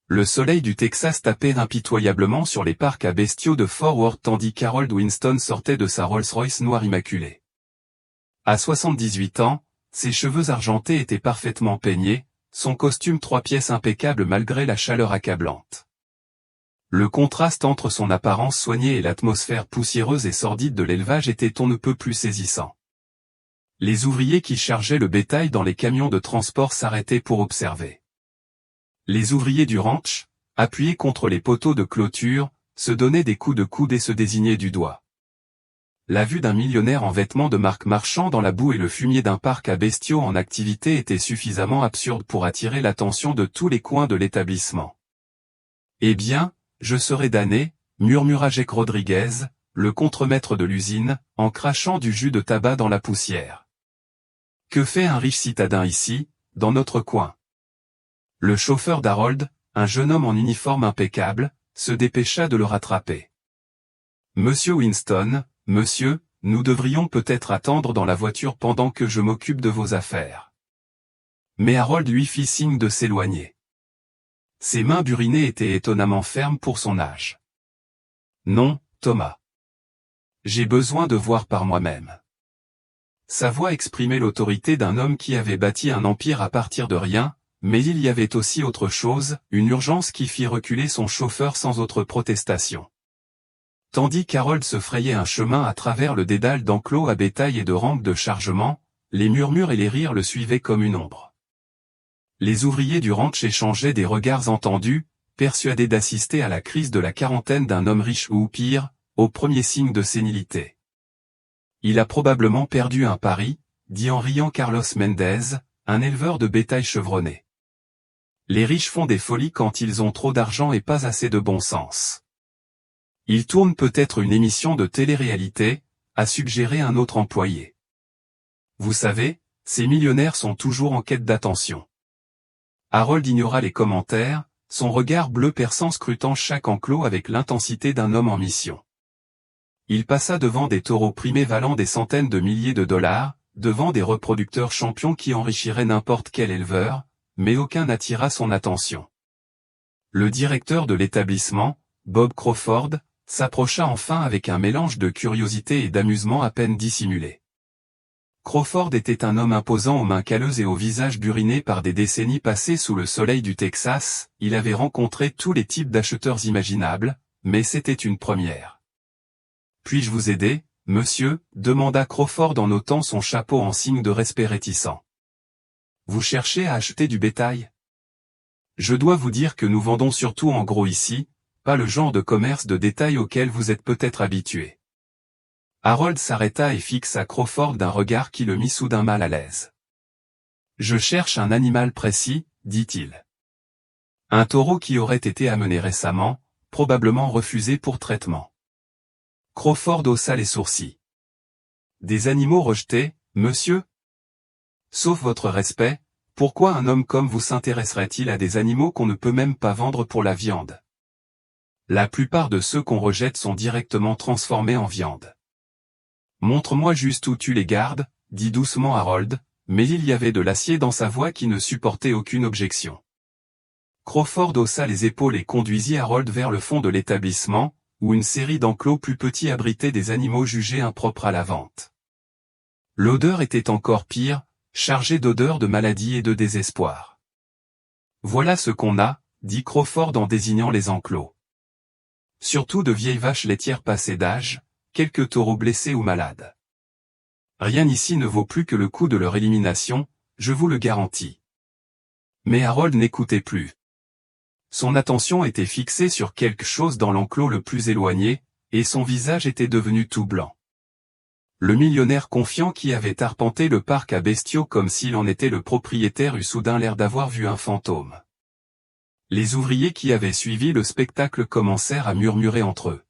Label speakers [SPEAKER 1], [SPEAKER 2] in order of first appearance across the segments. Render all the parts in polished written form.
[SPEAKER 1] Le soleil du Texas tapait impitoyablement sur les parcs à bestiaux de Fort Worth tandis qu'Harold Winston sortait de sa Rolls-Royce noire immaculée. À 78 ans, ses cheveux argentés étaient parfaitement peignés, son costume 3 pièces impeccable malgré la chaleur accablante. Le contraste entre son apparence soignée et l'atmosphère poussiéreuse et sordide de l'élevage était on ne peut plus saisissant. Les ouvriers qui chargeaient le bétail dans les camions de transport s'arrêtaient pour observer. Les ouvriers du ranch, appuyés contre les poteaux de clôture, se donnaient des coups de coude et se désignaient du doigt. La vue d'un millionnaire en vêtements de marque marchant dans la boue et le fumier d'un parc à bestiaux en activité était suffisamment absurde pour attirer l'attention de tous les coins de l'établissement. « Eh bien, je serai damné », murmura Jake Rodriguez, le contremaître de l'usine, en crachant du jus de tabac dans la poussière. « Que fait un riche citadin ici, dans notre coin ?» Le chauffeur d'Harold, un jeune homme en uniforme impeccable, se dépêcha de le rattraper. « Monsieur Winston, monsieur, nous devrions peut-être attendre dans la voiture pendant que je m'occupe de vos affaires. » Mais Harold lui fit signe de s'éloigner. Ses mains burinées étaient étonnamment fermes pour son âge. « Non, Thomas. J'ai besoin de voir par moi-même. » Sa voix exprimait l'autorité d'un homme qui avait bâti un empire à partir de rien, mais il y avait aussi autre chose, une urgence qui fit reculer son chauffeur sans autre protestation. Tandis qu'Harold se frayait un chemin à travers le dédale d'enclos à bétail et de rampes de chargement, les murmures et les rires le suivaient comme une ombre. Les ouvriers du ranch échangeaient des regards entendus, persuadés d'assister à la crise de la quarantaine d'un homme riche ou pire, au premier signe de sénilité. « Il a probablement perdu un pari », dit en riant Carlos Mendez, un éleveur de bétail chevronné. Les riches font des folies quand ils ont trop d'argent et pas assez de bon sens. Il tourne peut-être une émission de télé-réalité, a suggéré un autre employé. Vous savez, ces millionnaires sont toujours en quête d'attention. Harold ignora les commentaires, son regard bleu perçant scrutant chaque enclos avec l'intensité d'un homme en mission. Il passa devant des taureaux primés valant des centaines de milliers de dollars, devant des reproducteurs champions qui enrichiraient n'importe quel éleveur, mais aucun n'attira son attention. Le directeur de l'établissement, Bob Crawford, s'approcha enfin avec un mélange de curiosité et d'amusement à peine dissimulé. Crawford était un homme imposant aux mains calleuses et au visage buriné par des décennies passées sous le soleil du Texas, il avait rencontré tous les types d'acheteurs imaginables, mais c'était une première. « Puis-je vous aider, monsieur ?» demanda Crawford en ôtant son chapeau en signe de respect réticent. « Vous cherchez à acheter du bétail ? Je dois vous dire que nous vendons surtout en gros ici, pas le genre de commerce de détail auquel vous êtes peut-être habitué. » Harold s'arrêta et fixa Crawford d'un regard qui le mit soudain mal à l'aise. « Je cherche un animal précis, dit-il. Un taureau qui aurait été amené récemment, probablement refusé pour traitement. » Crawford haussa les sourcils. « Des animaux rejetés, monsieur ? Sauf votre respect, pourquoi un homme comme vous s'intéresserait-il à des animaux qu'on ne peut même pas vendre pour la viande ? La plupart de ceux qu'on rejette sont directement transformés en viande. » « Montre-moi juste où tu les gardes, » dit doucement Harold, mais il y avait de l'acier dans sa voix qui ne supportait aucune objection. Crawford haussa les épaules et conduisit Harold vers le fond de l'établissement, où une série d'enclos plus petits abritait des animaux jugés impropres à la vente. L'odeur était encore pire, chargée d'odeurs de maladie et de désespoir. « Voilà ce qu'on a, » dit Crawford en désignant les enclos. « Surtout de vieilles vaches laitières passées d'âge, quelques taureaux blessés ou malades. Rien ici ne vaut plus que le coût de leur élimination, je vous le garantis. » Mais Harold n'écoutait plus. Son attention était fixée sur quelque chose dans l'enclos le plus éloigné, et son visage était devenu tout blanc. Le millionnaire confiant qui avait arpenté le parc à bestiaux comme s'il en était le propriétaire eut soudain l'air d'avoir vu un fantôme. Les ouvriers qui avaient suivi le spectacle commencèrent à murmurer entre eux.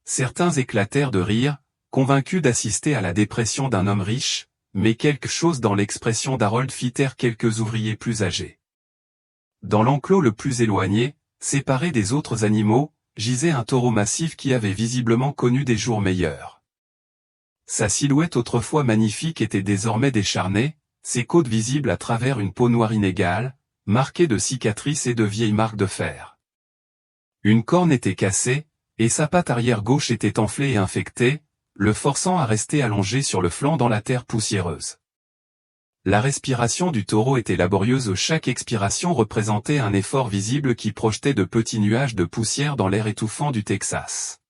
[SPEAKER 1] Certains éclatèrent de rire, convaincus d'assister à la dépression d'un homme riche, mais quelque chose dans l'expression d'Harold fit taire quelques ouvriers plus âgés. Dans l'enclos le plus éloigné, séparé des autres animaux, gisait un taureau massif qui avait visiblement connu des jours meilleurs. Sa silhouette autrefois magnifique était désormais décharnée, ses côtes visibles à travers une peau noire inégale, marqué de cicatrices et de vieilles marques de fer. Une corne était cassée, et sa patte arrière gauche était enflée et infectée, le forçant à rester allongé sur le flanc dans la terre poussiéreuse. La respiration du taureau était laborieuse, chaque expiration représentait un effort visible qui projetait de petits nuages de poussière dans l'air étouffant du Texas.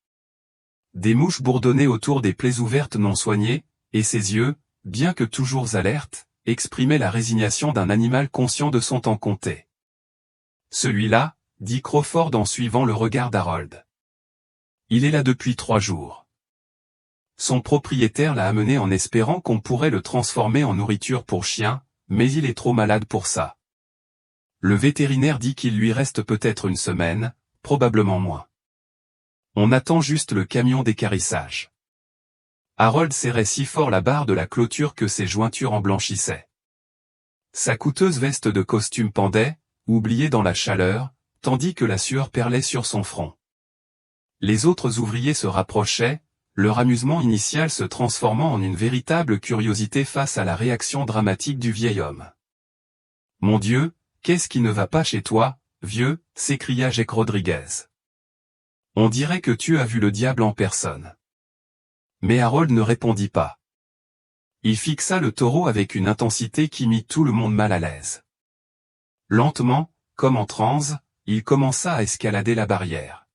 [SPEAKER 1] Des mouches bourdonnaient autour des plaies ouvertes non soignées, et ses yeux, bien que toujours alertes, exprimaient la résignation d'un animal conscient de son temps compté. Celui-là, dit Crawford en suivant le regard d'Harold. Il est là depuis 3 jours. Son propriétaire l'a amené en espérant qu'on pourrait le transformer en nourriture pour chien, mais il est trop malade pour ça. Le vétérinaire dit qu'il lui reste peut-être une semaine, probablement moins. On attend juste le camion d'équarrissage. Harold serrait si fort la barre de la clôture que ses jointures en blanchissaient. Sa coûteuse veste de costume pendait, oubliée dans la chaleur, tandis que la sueur perlait sur son front. Les autres ouvriers se rapprochaient, leur amusement initial se transformant en une véritable curiosité face à la réaction dramatique du vieil homme. « Mon Dieu, qu'est-ce qui ne va pas chez toi, vieux » s'écria Jake Rodriguez. « On dirait que tu as vu le diable en personne. » Mais Harold ne répondit pas. Il fixa le taureau avec une intensité qui mit tout le monde mal à l'aise. Lentement, comme en transe, il commença à escalader la barrière.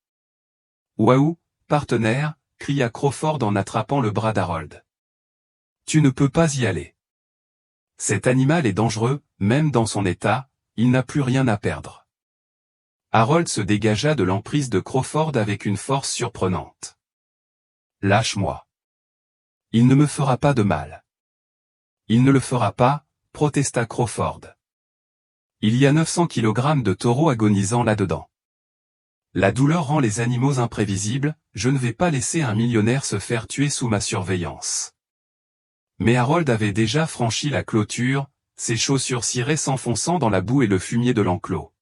[SPEAKER 1] « Waouh, partenaire !» cria Crawford en attrapant le bras d'Harold. « Tu ne peux pas y aller. Cet animal est dangereux, même dans son état, il n'a plus rien à perdre. » Harold se dégagea de l'emprise de Crawford avec une force surprenante. « Lâche-moi. Il ne me fera pas de mal. »« Il ne le fera pas, » protesta Crawford. « Il y a 900 kg de taureaux agonisant là-dedans. La douleur rend les animaux imprévisibles, je ne vais pas laisser un millionnaire se faire tuer sous ma surveillance. » Mais Harold avait déjà franchi la clôture, ses chaussures cirées s'enfonçant dans la boue et le fumier de l'enclos.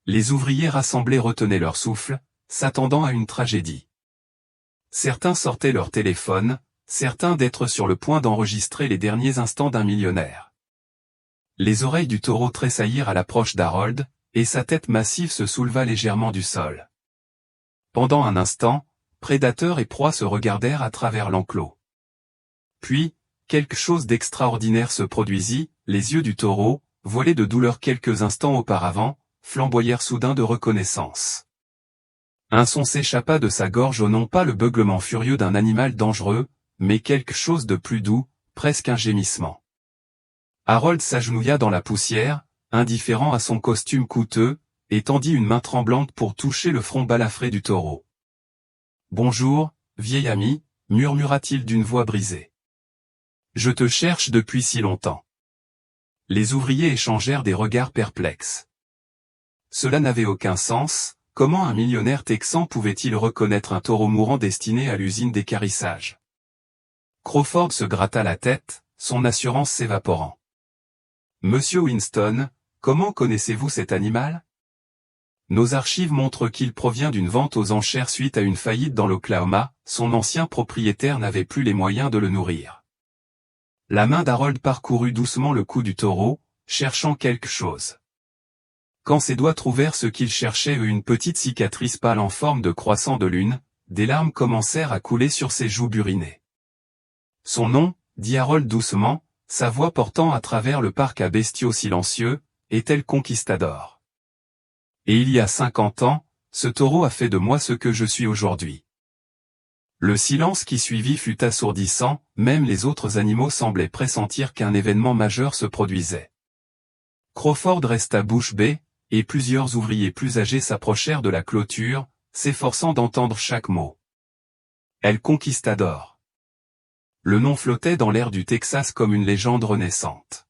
[SPEAKER 1] Les ouvriers rassemblés retenaient leur souffle, s'attendant à une tragédie. Certains sortaient leur téléphone, certains d'être sur le point d'enregistrer les derniers instants d'un millionnaire. Les oreilles du taureau tressaillirent à l'approche d'Harold, et sa tête massive se souleva légèrement du sol. Pendant un instant, prédateur et proie se regardèrent à travers l'enclos. Puis, quelque chose d'extraordinaire se produisit, les yeux du taureau, voilés de douleur quelques instants auparavant, flamboyèrent soudain de reconnaissance. Un son s'échappa de sa gorge, non pas le beuglement furieux d'un animal dangereux, mais quelque chose de plus doux, presque un gémissement. Harold s'agenouilla dans la poussière, indifférent à son costume coûteux, et tendit une main tremblante pour toucher le front balafré du taureau. « Bonjour, vieil ami » murmura-t-il d'une voix brisée. « Je te cherche depuis si longtemps. » Les ouvriers échangèrent des regards perplexes. Cela n'avait aucun sens, comment un millionnaire texan pouvait-il reconnaître un taureau mourant destiné à l'usine d'équarrissage? Crawford se gratta la tête, son assurance s'évaporant. « Monsieur Winston, comment connaissez-vous cet animal? Nos archives montrent qu'il provient d'une vente aux enchères suite à une faillite dans l'Oklahoma, son ancien propriétaire n'avait plus les moyens de le nourrir. » La main d'Harold parcourut doucement le cou du taureau, cherchant quelque chose. Quand ses doigts trouvèrent ce qu'ils cherchaient, une petite cicatrice pâle en forme de croissant de lune, des larmes commencèrent à couler sur ses joues burinées. « Son nom, » dit Harold doucement, sa voix portant à travers le parc à bestiaux silencieux, est El Conquistador. Et il y a 50 ans, ce taureau a fait de moi ce que je suis aujourd'hui. Le silence qui suivit fut assourdissant, même les autres animaux semblaient pressentir qu'un événement majeur se produisait. Crawford resta bouche bée, et plusieurs ouvriers plus âgés s'approchèrent de la clôture, s'efforçant d'entendre chaque mot. El Conquistador. Le nom flottait dans l'air du Texas comme une légende renaissante.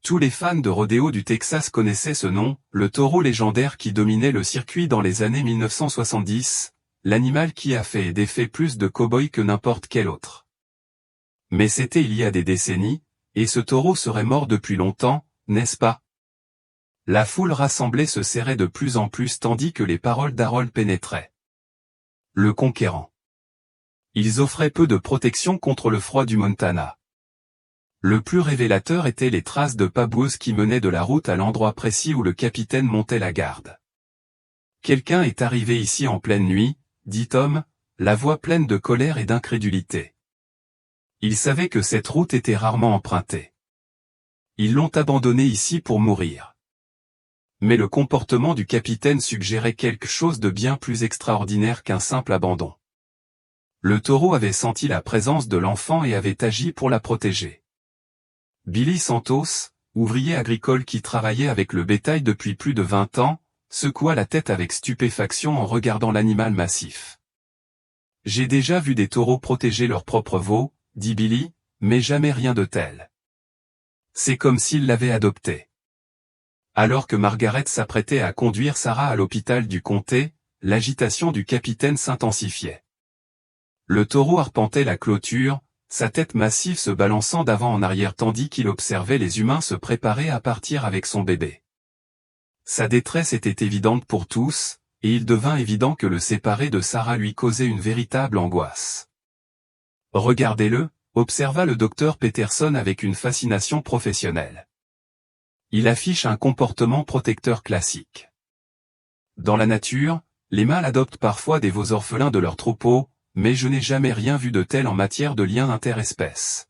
[SPEAKER 1] Tous les fans de rodéo du Texas connaissaient ce nom, le taureau légendaire qui dominait le circuit dans les années 1970, l'animal qui a fait et défait plus de cow-boys que n'importe quel autre. Mais c'était il y a des décennies, et ce taureau serait mort depuis longtemps, n'est-ce pas? La foule rassemblée se serrait de plus en plus tandis que les paroles d'Harold pénétraient. Le conquérant. Ils offraient peu de protection contre le froid du Montana. Le plus révélateur étaient les traces de pas boueuses qui menaient de la route à l'endroit précis où le capitaine montait la garde. « Quelqu'un est arrivé ici en pleine nuit, » dit Tom, la voix pleine de colère et d'incrédulité. Il savait que cette route était rarement empruntée. Ils l'ont abandonné ici pour mourir. Mais le comportement du capitaine suggérait quelque chose de bien plus extraordinaire qu'un simple abandon. Le taureau avait senti la présence de l'enfant et avait agi pour la protéger. Billy Santos, ouvrier agricole qui travaillait avec le bétail depuis plus de 20 ans, secoua la tête avec stupéfaction en regardant l'animal massif. « J'ai déjà vu des taureaux protéger leurs propres veaux, » dit Billy, mais jamais rien de tel. C'est comme s'il l'avait adopté. Alors que Margaret s'apprêtait à conduire Sarah à l'hôpital du comté, l'agitation du capitaine s'intensifiait. Le taureau arpentait la clôture, sa tête massive se balançant d'avant en arrière tandis qu'il observait les humains se préparer à partir avec son bébé. Sa détresse était évidente pour tous, et il devint évident que le séparer de Sarah lui causait une véritable angoisse. « Regardez-le » observa le docteur Peterson avec une fascination professionnelle. Il affiche un comportement protecteur classique. Dans la nature, les mâles adoptent parfois des veaux orphelins de leur troupeau, mais je n'ai jamais rien vu de tel en matière de lien interespèces.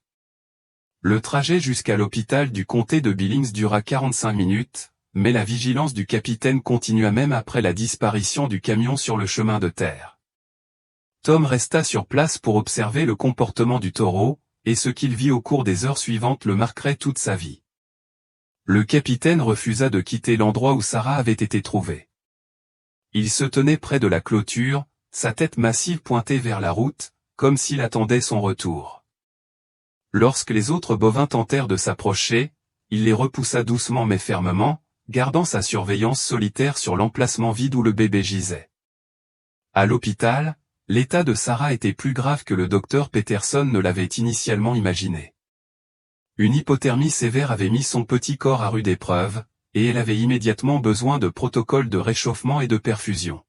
[SPEAKER 1] Le trajet jusqu'à l'hôpital du comté de Billings dura 45 minutes, mais la vigilance du capitaine continua même après la disparition du camion sur le chemin de terre. Tom resta sur place pour observer le comportement du taureau, et ce qu'il vit au cours des heures suivantes le marquerait toute sa vie. Le capitaine refusa de quitter l'endroit où Sarah avait été trouvée. Il se tenait près de la clôture, sa tête massive pointée vers la route, comme s'il attendait son retour. Lorsque les autres bovins tentèrent de s'approcher, il les repoussa doucement mais fermement, gardant sa surveillance solitaire sur l'emplacement vide où le bébé gisait. À l'hôpital, l'état de Sarah était plus grave que le docteur Peterson ne l'avait initialement imaginé. Une hypothermie sévère avait mis son petit corps à rude épreuve, et elle avait immédiatement besoin de protocoles de réchauffement et de perfusion.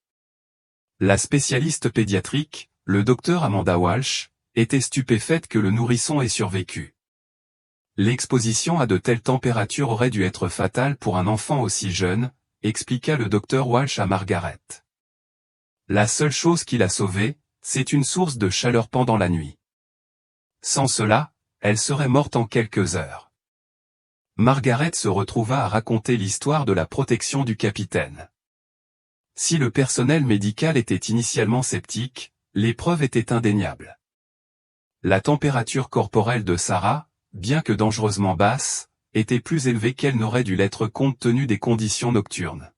[SPEAKER 1] La spécialiste pédiatrique, le docteur Amanda Walsh, était stupéfaite que le nourrisson ait survécu. L'exposition à de telles températures aurait dû être fatale pour un enfant aussi jeune, expliqua le docteur Walsh à Margaret. La seule chose qui l'a sauvée, c'est une source de chaleur pendant la nuit. Sans cela, elle serait morte en quelques heures. Margaret se retrouva à raconter l'histoire de la protection du capitaine. Si le personnel médical était initialement sceptique, les preuves étaient indéniables. La température corporelle de Sarah, bien que dangereusement basse, était plus élevée qu'elle n'aurait dû l'être compte tenu des conditions nocturnes.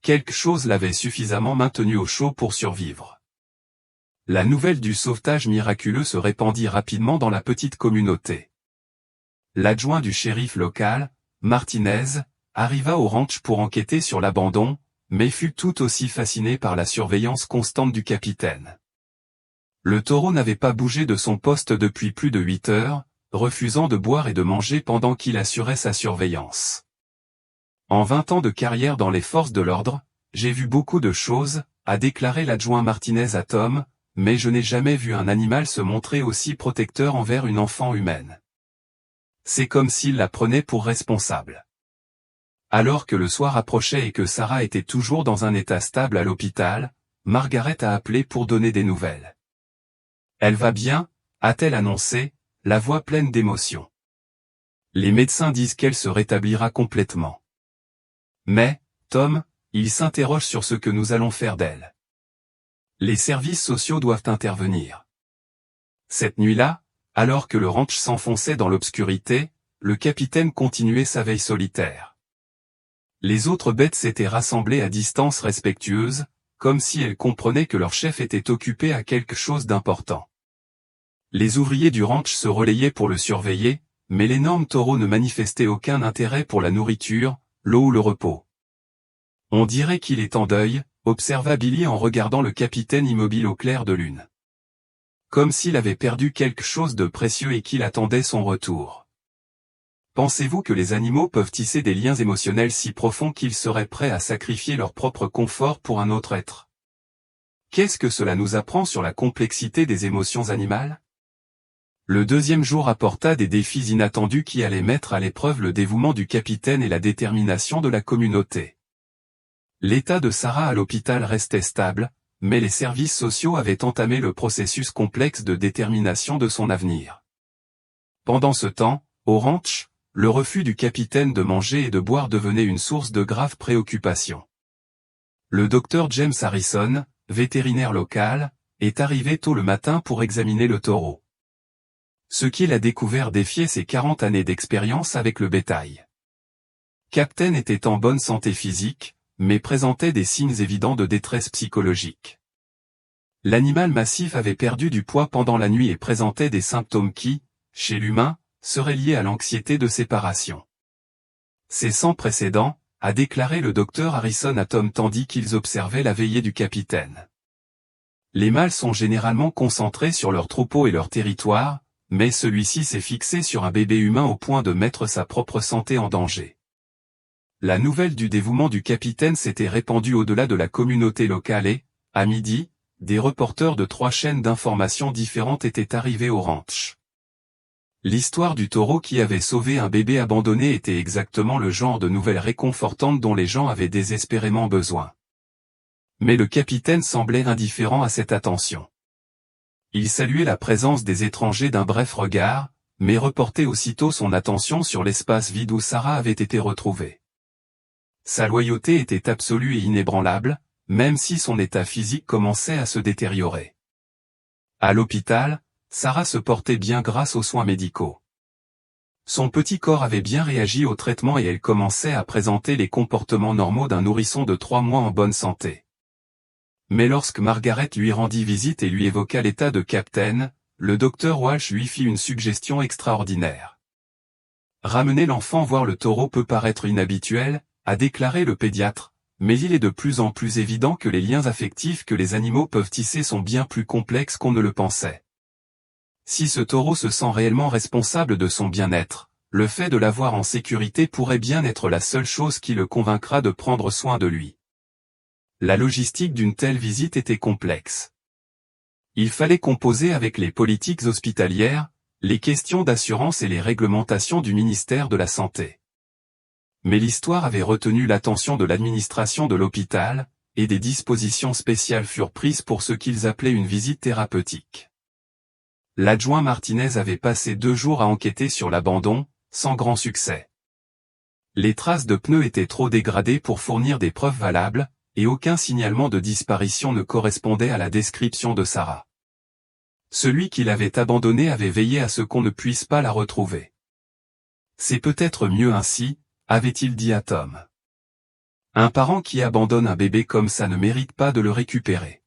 [SPEAKER 1] Quelque chose l'avait suffisamment maintenue au chaud pour survivre. La nouvelle du sauvetage miraculeux se répandit rapidement dans la petite communauté. L'adjoint du shérif local, Martinez, arriva au ranch pour enquêter sur l'abandon, mais fut tout aussi fasciné par la surveillance constante du capitaine. Le taureau n'avait pas bougé de son poste depuis plus de 8 heures, refusant de boire et de manger pendant qu'il assurait sa surveillance. En 20 ans de carrière dans les forces de l'ordre, j'ai vu beaucoup de choses, a déclaré l'adjoint Martinez à Tom, mais je n'ai jamais vu un animal se montrer aussi protecteur envers une enfant humaine. C'est comme s'il la prenait pour responsable. Alors que le soir approchait et que Sarah était toujours dans un état stable à l'hôpital, Margaret a appelé pour donner des nouvelles. « Elle va bien » a-t-elle annoncé, la voix pleine d'émotion. Les médecins disent qu'elle se rétablira complètement. Mais, Tom, il s'interroge sur ce que nous allons faire d'elle. Les services sociaux doivent intervenir. Cette nuit-là, alors que le ranch s'enfonçait dans l'obscurité, le capitaine continuait sa veille solitaire. Les autres bêtes s'étaient rassemblées à distance respectueuse, comme si elles comprenaient que leur chef était occupé à quelque chose d'important. Les ouvriers du ranch se relayaient pour le surveiller, mais l'énorme taureau ne manifestait aucun intérêt pour la nourriture, l'eau ou le repos. On dirait qu'il est en deuil, observa Billy en regardant le capitaine immobile au clair de lune. Comme s'il avait perdu quelque chose de précieux et qu'il attendait son retour. Pensez-vous que les animaux peuvent tisser des liens émotionnels si profonds qu'ils seraient prêts à sacrifier leur propre confort pour un autre être? Qu'est-ce que cela nous apprend sur la complexité des émotions animales? Le deuxième jour apporta des défis inattendus qui allaient mettre à l'épreuve le dévouement du capitaine et la détermination de la communauté. L'état de Sarah à l'hôpital restait stable, mais les services sociaux avaient entamé le processus complexe de détermination de son avenir. Pendant ce temps, au ranch, le refus du capitaine de manger et de boire devenait une source de graves préoccupations. Le docteur James Harrison, vétérinaire local, est arrivé tôt le matin pour examiner le taureau. Ce qu'il a découvert défiait ses 40 années d'expérience avec le bétail. Captain était en bonne santé physique, mais présentait des signes évidents de détresse psychologique. L'animal massif avait perdu du poids pendant la nuit et présentait des symptômes qui, chez l'humain, seraient liés à l'anxiété de séparation. C'est sans précédent, a déclaré le docteur Harrison à Tom tandis qu'ils observaient la veillée du capitaine. Les mâles sont généralement concentrés sur leur troupeau et leur territoire, mais celui-ci s'est fixé sur un bébé humain au point de mettre sa propre santé en danger. La nouvelle du dévouement du capitaine s'était répandue au-delà de la communauté locale et, à midi, des reporters de 3 chaînes d'information différentes étaient arrivés au ranch. L'histoire du taureau qui avait sauvé un bébé abandonné était exactement le genre de nouvelles réconfortantes dont les gens avaient désespérément besoin. Mais le capitaine semblait indifférent à cette attention. Il saluait la présence des étrangers d'un bref regard, mais reportait aussitôt son attention sur l'espace vide où Sarah avait été retrouvée. Sa loyauté était absolue et inébranlable, même si son état physique commençait à se détériorer. À l'hôpital, Sarah se portait bien grâce aux soins médicaux. Son petit corps avait bien réagi au traitement et elle commençait à présenter les comportements normaux d'un nourrisson de 3 mois en bonne santé. Mais lorsque Margaret lui rendit visite et lui évoqua l'état de Captain, le docteur Walsh lui fit une suggestion extraordinaire. Ramener l'enfant voir le taureau peut paraître inhabituel, a déclaré le pédiatre, mais il est de plus en plus évident que les liens affectifs que les animaux peuvent tisser sont bien plus complexes qu'on ne le pensait. Si ce taureau se sent réellement responsable de son bien-être, le fait de l'avoir en sécurité pourrait bien être la seule chose qui le convaincra de prendre soin de lui. La logistique d'une telle visite était complexe. Il fallait composer avec les politiques hospitalières, les questions d'assurance et les réglementations du ministère de la Santé. Mais l'histoire avait retenu l'attention de l'administration de l'hôpital, et des dispositions spéciales furent prises pour ce qu'ils appelaient une visite thérapeutique. L'adjoint Martinez avait passé 2 jours à enquêter sur l'abandon, sans grand succès. Les traces de pneus étaient trop dégradées pour fournir des preuves valables, et aucun signalement de disparition ne correspondait à la description de Sarah. Celui qui l'avait abandonnée avait veillé à ce qu'on ne puisse pas la retrouver. C'est peut-être mieux ainsi, avait-il dit à Tom. Un parent qui abandonne un bébé comme ça ne mérite pas de le récupérer.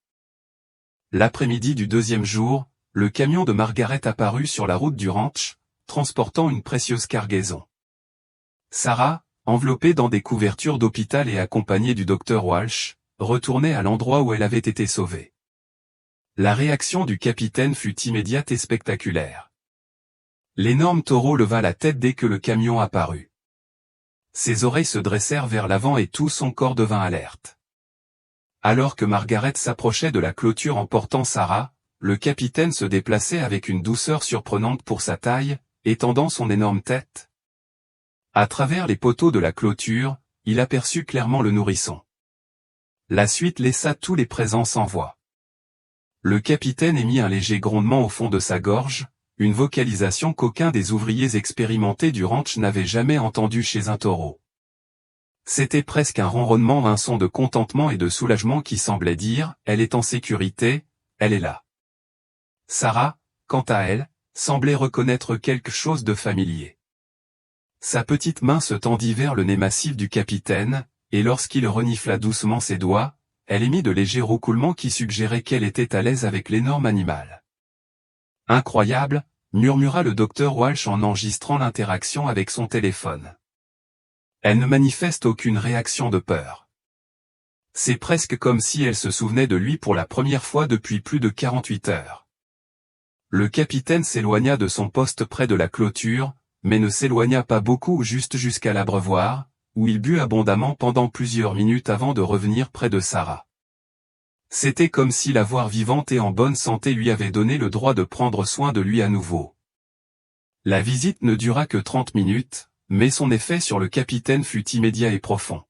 [SPEAKER 1] L'après-midi du 2e jour, le camion de Margaret apparut sur la route du ranch, transportant une précieuse cargaison. Sarah, enveloppée dans des couvertures d'hôpital et accompagnée du docteur Walsh, retournait à l'endroit où elle avait été sauvée. La réaction du capitaine fut immédiate et spectaculaire. L'énorme taureau leva la tête dès que le camion apparut. Ses oreilles se dressèrent vers l'avant et tout son corps devint alerte. Alors que Margaret s'approchait de la clôture en portant Sarah, le capitaine se déplaçait avec une douceur surprenante pour sa taille, étendant son énorme tête. À travers les poteaux de la clôture, il aperçut clairement le nourrisson. La suite laissa tous les présents sans voix. Le capitaine émit un léger grondement au fond de sa gorge, une vocalisation qu'aucun des ouvriers expérimentés du ranch n'avait jamais entendue chez un taureau. C'était presque un ronronnement, un son de contentement et de soulagement qui semblait dire « Elle est en sécurité, elle est là ». Sarah, quant à elle, semblait reconnaître quelque chose de familier. Sa petite main se tendit vers le nez massif du capitaine, et lorsqu'il renifla doucement ses doigts, elle émit de légers roucoulements qui suggéraient qu'elle était à l'aise avec l'énorme animal. Incroyable, murmura le docteur Walsh en enregistrant l'interaction avec son téléphone. Elle ne manifeste aucune réaction de peur. C'est presque comme si elle se souvenait de lui pour la première fois depuis plus de 48 heures. Le capitaine s'éloigna de son poste près de la clôture, mais ne s'éloigna pas beaucoup juste jusqu'à l'abreuvoir, où il but abondamment pendant plusieurs minutes avant de revenir près de Sarah. C'était comme si la voir vivante et en bonne santé lui avait donné le droit de prendre soin de lui à nouveau. La visite ne dura que 30 minutes, mais son effet sur le capitaine fut immédiat et profond.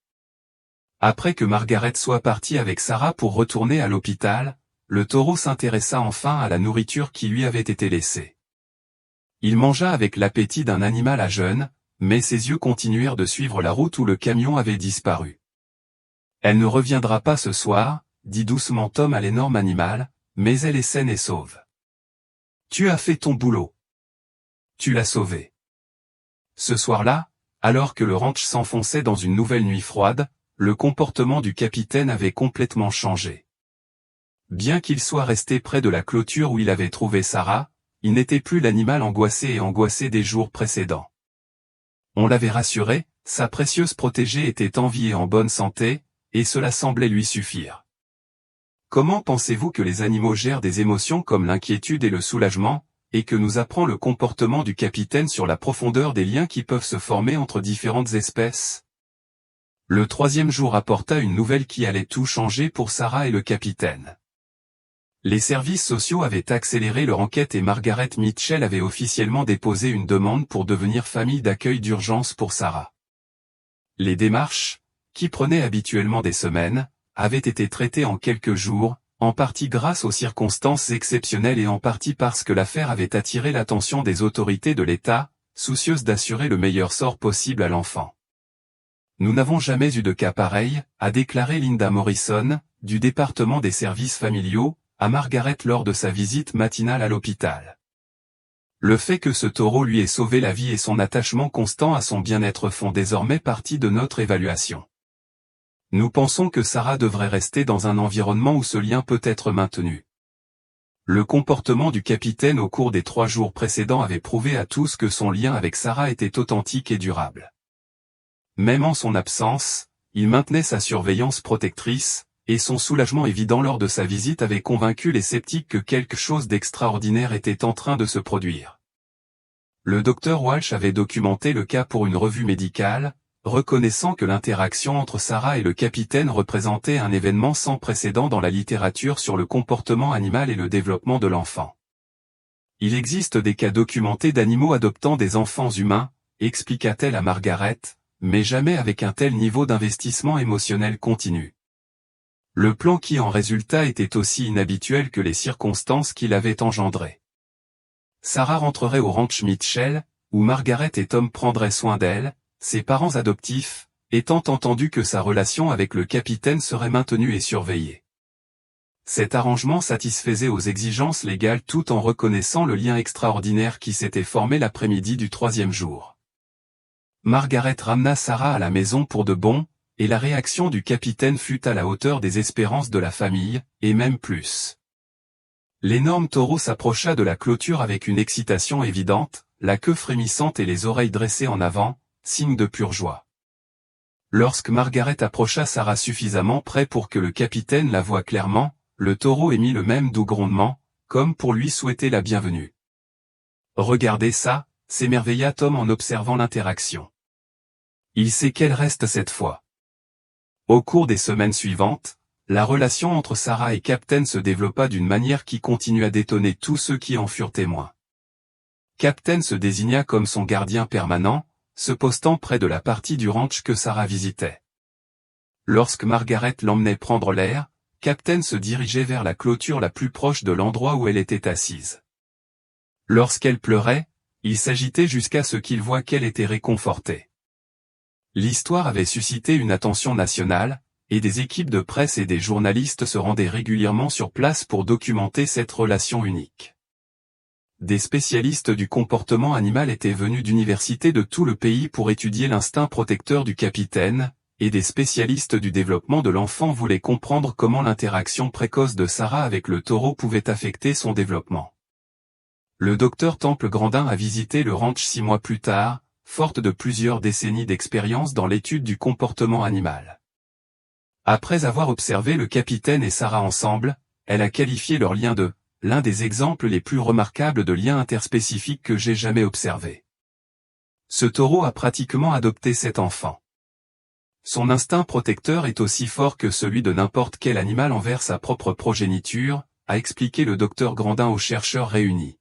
[SPEAKER 1] Après que Margaret soit partie avec Sarah pour retourner à l'hôpital, le taureau s'intéressa enfin à la nourriture qui lui avait été laissée. Il mangea avec l'appétit d'un animal à jeûne, mais ses yeux continuèrent de suivre la route où le camion avait disparu. « Elle ne reviendra pas ce soir, dit doucement Tom à l'énorme animal, mais elle est saine et sauve. Tu as fait ton boulot. Tu l'as sauvée. » Ce soir-là, alors que le ranch s'enfonçait dans une nouvelle nuit froide, le comportement du capitaine avait complètement changé. Bien qu'il soit resté près de la clôture où il avait trouvé Sarah, il n'était plus l'animal angoissé des jours précédents. On l'avait rassuré, sa précieuse protégée était en vie et en bonne santé, et cela semblait lui suffire. Comment pensez-vous que les animaux gèrent des émotions comme l'inquiétude et le soulagement, et que nous apprend le comportement du capitaine sur la profondeur des liens qui peuvent se former entre différentes espèces? Le 3e jour apporta une nouvelle qui allait tout changer pour Sarah et le capitaine. Les services sociaux avaient accéléré leur enquête et Margaret Mitchell avait officiellement déposé une demande pour devenir famille d'accueil d'urgence pour Sarah. Les démarches, qui prenaient habituellement des semaines, avaient été traitées en quelques jours, en partie grâce aux circonstances exceptionnelles et en partie parce que l'affaire avait attiré l'attention des autorités de l'État, soucieuses d'assurer le meilleur sort possible à l'enfant. Nous n'avons jamais eu de cas pareil, a déclaré Linda Morrison, du département des services familiaux, à Margaret lors de sa visite matinale à l'hôpital. Le fait que ce taureau lui ait sauvé la vie et son attachement constant à son bien-être font désormais partie de notre évaluation. Nous pensons que Sarah devrait rester dans un environnement où ce lien peut être maintenu. Le comportement du capitaine au cours des 3 jours précédents avait prouvé à tous que son lien avec Sarah était authentique et durable. Même en son absence, il maintenait sa surveillance protectrice, et son soulagement évident lors de sa visite avait convaincu les sceptiques que quelque chose d'extraordinaire était en train de se produire. Le docteur Walsh avait documenté le cas pour une revue médicale, reconnaissant que l'interaction entre Sarah et le capitaine représentait un événement sans précédent dans la littérature sur le comportement animal et le développement de l'enfant. Il existe des cas documentés d'animaux adoptant des enfants humains, expliqua-t-elle à Margaret, mais jamais avec un tel niveau d'investissement émotionnel continu. Le plan qui en résulta était aussi inhabituel que les circonstances qui l'avaient engendré. Sarah rentrerait au ranch Mitchell, où Margaret et Tom prendraient soin d'elle, ses parents adoptifs, étant entendu que sa relation avec le capitaine serait maintenue et surveillée. Cet arrangement satisfaisait aux exigences légales tout en reconnaissant le lien extraordinaire qui s'était formé l'après-midi du 3e jour. Margaret ramena Sarah à la maison pour de bon, et la réaction du capitaine fut à la hauteur des espérances de la famille, et même plus. L'énorme taureau s'approcha de la clôture avec une excitation évidente, la queue frémissante et les oreilles dressées en avant, signe de pure joie. Lorsque Margaret approcha Sarah suffisamment près pour que le capitaine la voie clairement, le taureau émit le même doux grondement, comme pour lui souhaiter la bienvenue. « Regardez ça », s'émerveilla Tom en observant l'interaction. Il sait qu'elle reste cette fois. Au cours des semaines suivantes, la relation entre Sarah et Captain se développa d'une manière qui continua d'étonner tous ceux qui en furent témoins. Captain se désigna comme son gardien permanent, se postant près de la partie du ranch que Sarah visitait. Lorsque Margaret l'emmenait prendre l'air, Captain se dirigeait vers la clôture la plus proche de l'endroit où elle était assise. Lorsqu'elle pleurait, il s'agitait jusqu'à ce qu'il voie qu'elle était réconfortée. L'histoire avait suscité une attention nationale, et des équipes de presse et des journalistes se rendaient régulièrement sur place pour documenter cette relation unique. Des spécialistes du comportement animal étaient venus d'universités de tout le pays pour étudier l'instinct protecteur du capitaine, et des spécialistes du développement de l'enfant voulaient comprendre comment l'interaction précoce de Sarah avec le taureau pouvait affecter son développement. Le docteur Temple Grandin a visité le ranch 6 mois plus tard, forte de plusieurs décennies d'expérience dans l'étude du comportement animal. Après avoir observé le capitaine et Sarah ensemble, elle a qualifié leur lien de « l'un des exemples les plus remarquables de liens interspécifiques que j'ai jamais observé. Ce taureau a pratiquement adopté cet enfant. Son instinct protecteur est aussi fort que celui de n'importe quel animal envers sa propre progéniture, a expliqué le docteur Grandin aux chercheurs réunis.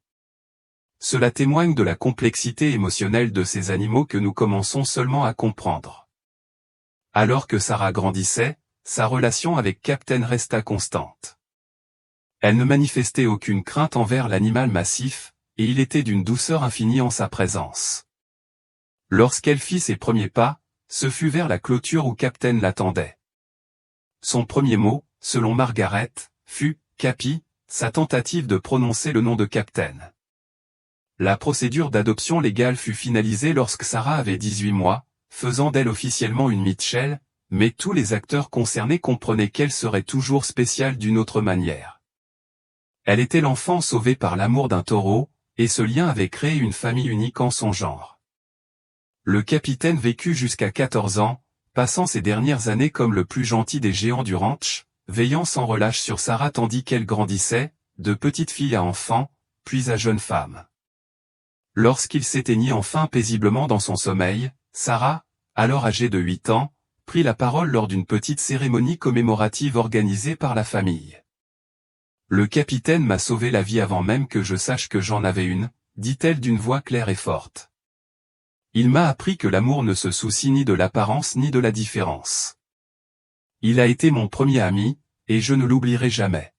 [SPEAKER 1] Cela témoigne de la complexité émotionnelle de ces animaux que nous commençons seulement à comprendre. Alors que Sarah grandissait, sa relation avec Captain resta constante. Elle ne manifestait aucune crainte envers l'animal massif, et il était d'une douceur infinie en sa présence. Lorsqu'elle fit ses premiers pas, ce fut vers la clôture où Captain l'attendait. Son premier mot, selon Margaret, fut « Capi », sa tentative de prononcer le nom de Captain. La procédure d'adoption légale fut finalisée lorsque Sarah avait 18 mois, faisant d'elle officiellement une Mitchell, mais tous les acteurs concernés comprenaient qu'elle serait toujours spéciale d'une autre manière. Elle était l'enfant sauvé par l'amour d'un taureau, et ce lien avait créé une famille unique en son genre. Le capitaine vécut jusqu'à 14 ans, passant ses dernières années comme le plus gentil des géants du ranch, veillant sans relâche sur Sarah tandis qu'elle grandissait, de petite fille à enfant, puis à jeune femme. Lorsqu'il s'éteignit enfin paisiblement dans son sommeil, Sarah, alors âgée de 8 ans, prit la parole lors d'une petite cérémonie commémorative organisée par la famille. « Le capitaine m'a sauvé la vie avant même que je sache que j'en avais une, dit-elle d'une voix claire et forte. Il m'a appris que l'amour ne se soucie ni de l'apparence ni de la différence. Il a été mon premier ami, et je ne l'oublierai jamais. »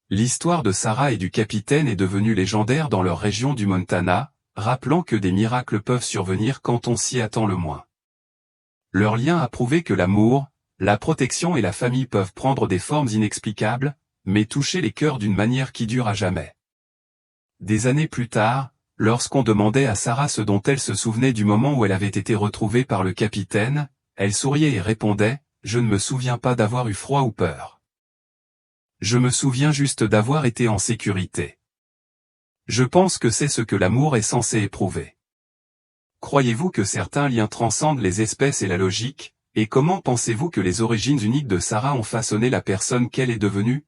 [SPEAKER 1] L'histoire de Sarah et du capitaine est devenue légendaire dans leur région du Montana, rappelant que des miracles peuvent survenir quand on s'y attend le moins. Leur lien a prouvé que l'amour, la protection et la famille peuvent prendre des formes inexplicables, mais toucher les cœurs d'une manière qui dure à jamais. Des années plus tard, lorsqu'on demandait à Sarah ce dont elle se souvenait du moment où elle avait été retrouvée par le capitaine, elle souriait et répondait « Je ne me souviens pas d'avoir eu froid ou peur. Je me souviens juste d'avoir été en sécurité. Je pense que c'est ce que l'amour est censé éprouver. » Croyez-vous que certains liens transcendent les espèces et la logique, et comment pensez-vous que les origines uniques de Sarah ont façonné la personne qu'elle est devenue ?